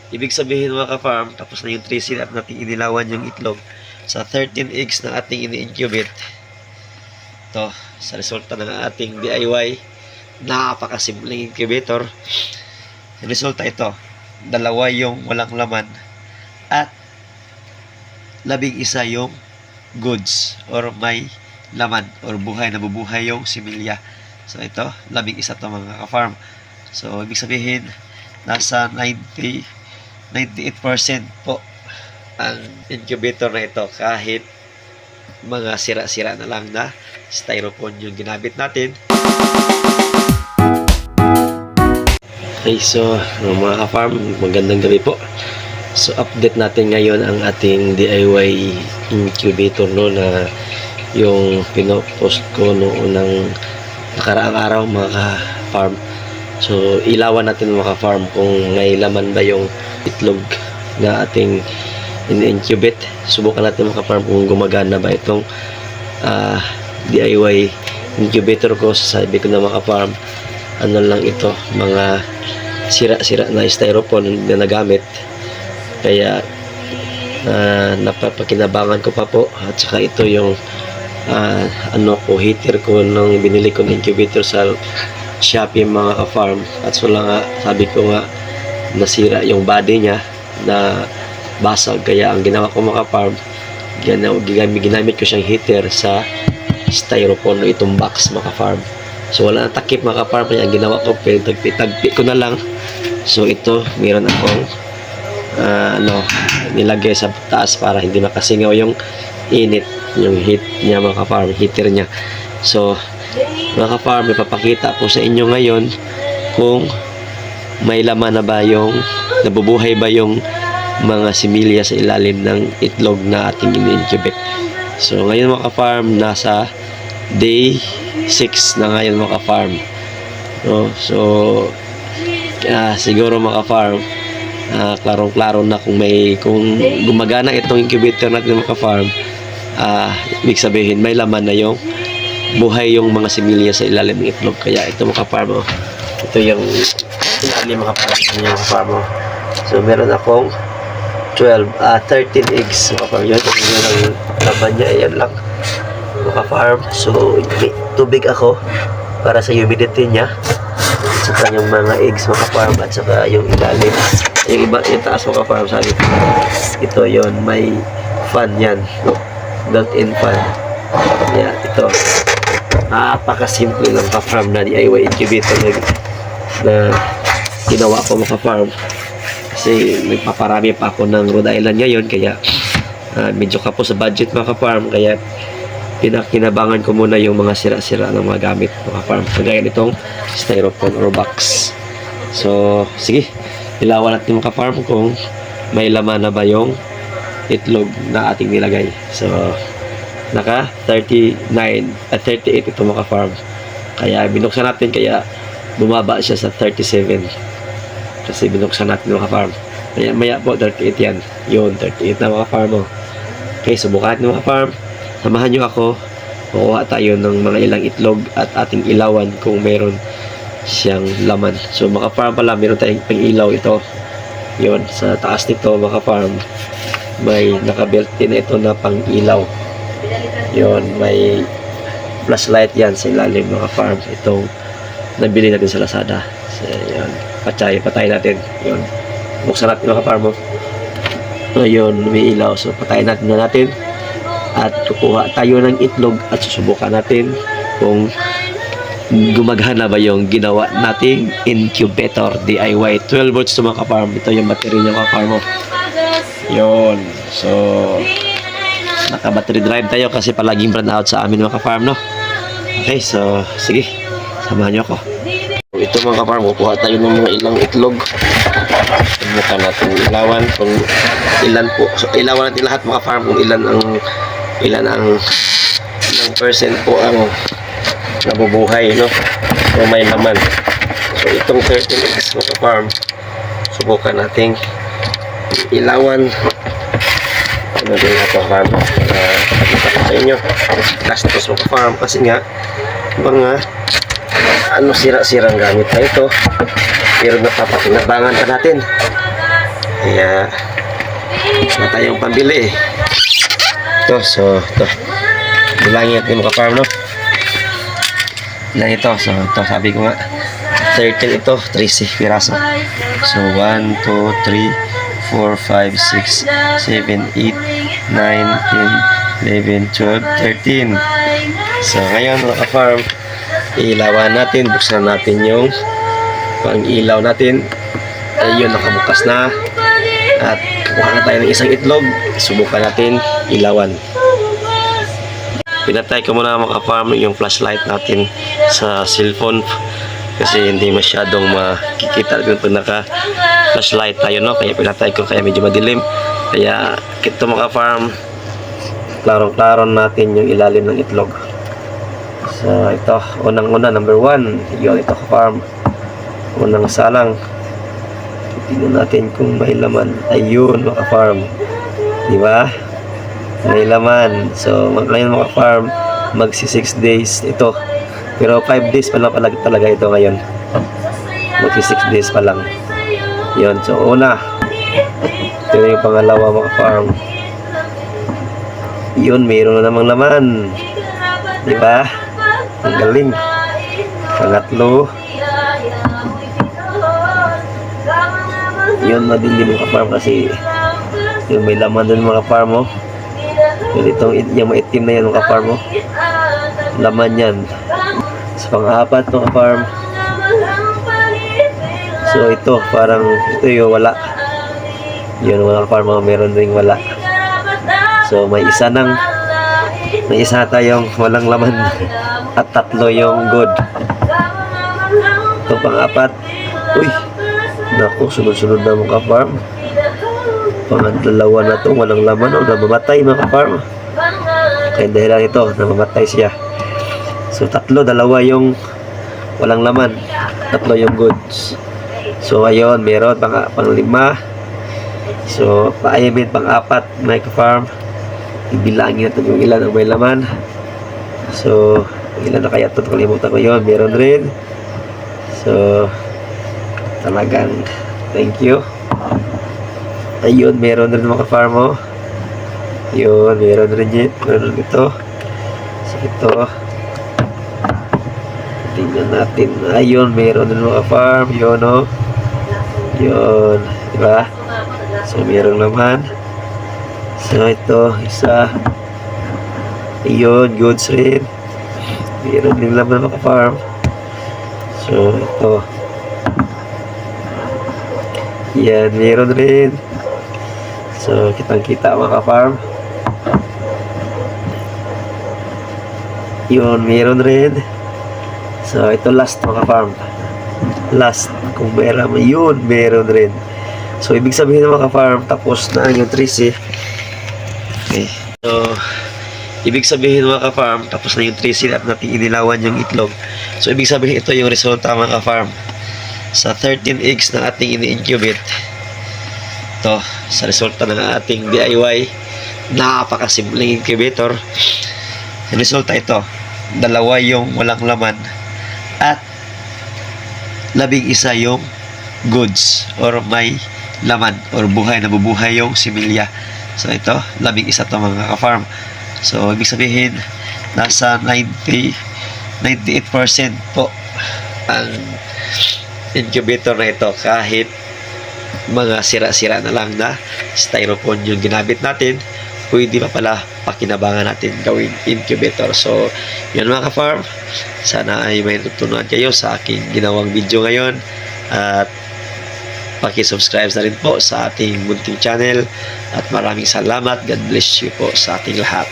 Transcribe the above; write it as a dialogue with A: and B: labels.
A: Ibig sabihin mga ka-farm, tapos na yung 3 seal at nating inilawan yung itlog sa 13 eggs na ating ini-incubate. Ito, sa resulta ng ating DIY, napakasimpleng incubator. Resulta ito, 2 yung walang laman at 11 yung goods or may laman or buhay na bubuhay yung similya. So ito, 11 to mga ka-farm. So ibig sabihin, nasa 98% po ang incubator na ito kahit mga sira-sira na lang na styrofoam yung ginamit natin. Okay, so mga ka-farm, magandang gabi po. So update natin ngayon ang ating DIY incubator no, na yung pinopost ko noong nakaraang araw mga ka-farm. So ilawan natin mga ka-farm kung may laman ba yung itlog na ating in-incubate. Subukan natin mga ka-farm kung gumagana ba itong DIY incubator ko. Sabi ko na mga ka-farm, ano lang ito, mga sira-sira na styrofoam na nagamit, kaya napapakinabangan ko pa po. At saka ito yung heater ko nung binili ko ng incubator sa Shopee mga ka-farm. At so lang nga, sabi ko nga, nasira yung body niya na basag, kaya ang ginawa ko mga ka-farm, ginamit ko siyang heater sa styrofoam na itong box mga ka-farm. So wala na takip mga ka-farm, kaya ang ginawa ko, tagpi ko na lang. So ito, meron akong nilagay sa taas para hindi makasingaw yung init, yung heat niya mga ka-farm, heater niya. So mga ka-farm, ipapakita ko sa inyo ngayon kung may laman na ba yung, nabubuhay ba yung mga similya sa ilalim ng itlog na ating in-incubate. So ngayon mga ka-farm, nasa day 6 na ngayon mga ka-farm. So siguro mga ka-farm, klarong-klaro na kung gumagana itong incubator natin mga ka-farm, ibig sabihin may laman na yung buhay yung mga similya sa ilalim ng itlog. Kaya ito mga ka-farm, ito yung ilalim mga ka-farm. So meron akong 13 eggs mga ka-farm. Yun ang laman niya, ayan lang mga ka-farm. So tubig ako para sa humidity niya, at saka yung mga eggs mga ka-farm, at saka yung ilalim, yung taas mga ka-farm. Sabi ko, ito yon, may fan yan, built-in fan. Yeah, ito napakasimple lang ka-farm na DIY incubator na ginawa ko mga ka-farm, kasi nagpaparami pa ako ng Rhode Island ngayon, kaya medyo kapo sa budget mga ka-farm, kaya pinakinabangan ko muna yung mga sira-sira ng mga gamit mga ka-farm, kagaya nitong styrofoam or box. So sige, ilawan natin mga ka-farm kung may laman na ba yung itlog na ating nilagay. So naka 38 ito mga ka-farm, kaya binuksan natin, kaya bumaba siya sa 37 kasi binuksan natin mga ka-farm. Kaya maya po 38 yan, yun 38 na mga ka-farm. Okay, subukan natin mga ka-farm, samahan nyo ako, kukuha tayo ng mga ilang itlog at ating ilawan kung meron siyang laman. So mga ka-farm pala, meron tayong pang-ilaw ito, yun sa taas nito mga ka-farm, may naka-built-in na ito na pang-ilaw. Yun, may flashlight yan sa ilalim mga ka-farm, itong nabili natin sa Lazada. So yun, patay natin, yun, buksan natin mga ka-farm. Ayun, may ilaw, so patayin natin at kukuha tayo ng itlog at susubukan natin kung gumagana ba yung ginawa nating incubator DIY. 12 volts to mga ka-farm. Ito yung battery niya mga ka-farm. Yun, so naka-battery drive tayo kasi palaging brand out sa amin mga ka-farm, no? Okay, so sige, samahan nyo ako. Ito mga ka-farm, kukuha tayo ng mga ilang itlog. Subukan natin ilawan kung ilan po. So ilawan natin lahat mga ka-farm kung ilang percent po ang nabubuhay, no? So may laman. So itong 13 eggs mga ka-farm, subukan natin ilawan. Ano din ito ka-farm, pakita ko sa inyo gastos mga ka-farm, kasi nga mga sira-sirang gamit na ito, pero napapakinabangan pa natin. Kaya wala tayong pambili. Ito, so ito. Bilangin natin mga farm, no? Ilan ito? So ito, sabi ko nga 13 ito, 13 piraso. So 1, 2, 3, 4, 5, 6, 7, 8, 9, 10, 11, 12, 13. So ngayon mga farm, ilawan natin, buksan natin yung pang ilaw natin. Ayun, nakabukas na. At kuha na tayo ng isang itlog. Subukan natin ilawan. Pinatay ko muna mga farm yung flashlight natin sa cellphone kasi hindi masyadong makikita pag naka flashlight tayo, no? Kaya pinatay ko, kaya medyo madilim. Kaya ito mga farm, klarong-klaro natin yung ilalim ng itlog. So ito, unang-una, number 1, yun, ito farm, unang salang. Tingnan natin kung may laman. Ayun mga farm, di ba? May laman. So ngayon mga farm, magsi 6 days ito, pero 5 days pa lang talaga ito ngayon. Magsi 6 days pa lang yun. So una, ito yung pangalawa mga farm. Yun, mayroon na namang laman, di ba? Ang galing. Pangatlo, yun, madilim mga farm kasi yung may laman dun mga farm, oh. Yun, yung maitim na yan mga farm, oh. Laman yan. Sa pang-apat mga farm, so ito, parang ito yung wala. Yun mga farm, oh, meron ring wala. So may isa tayong walang laman at 3 yung good. Ito pang-apat. Uy, naku, sunod-sunod na mga farm. Pang-dalawa na to, walang laman, oh, namamatay mga farm. Kaya dahil ito, namamatay siya. So 3, 2 yung walang laman, 3 yung goods. So ayun, meron pang-5. So paayamin pang-4 mga farm. Ibilangin natin yung ilan ang may laman. So ilan na kaya ito, kalimutan ko yun. Meron rin. So talagang thank you. Ayun, meron rin mga farm, oh. Yun, meron rin yun. Meron rin ito. So ito, tingnan natin. Ayun, meron rin mga farm. Yun, oh. Yun, diba? So meron naman. So ito, isa. Ayun, goods rin. Meron din naman mga farm. So ito, yan, meron rin. So kitang-kita mga farm. Yun, meron rin. So ito last mga farm. Last, kung meron, yun, meron rin. So ibig sabihin ng mga farm, tapos na yung 3C. Okay. So ibig sabihin mga farm, tapos na yung 3C at natin inilawan yung itlog. So ibig sabihin ito yung resulta mga farm sa 13 eggs na ating ini-incubate. Ito, sa resulta ng ating DIY napakasimpleng incubator. Yung resulta ito, 2 yung walang laman at 11 yung goods or may laman or buhay, nabubuhay yung similya. So ito, 11 to mga ka-farm. So ibig sabihin nasa 98% po ang incubator na ito, kahit mga sira-sira na lang na styrofoam yung ginamit natin, pwede pa pala pakinabangan natin gawing incubator. So yun mga ka-farm, sana ay may natutunan kayo sa aking ginawang video ngayon at paki-subscribe na rin po sa ating munting channel at maraming salamat. God bless you po sa ating lahat.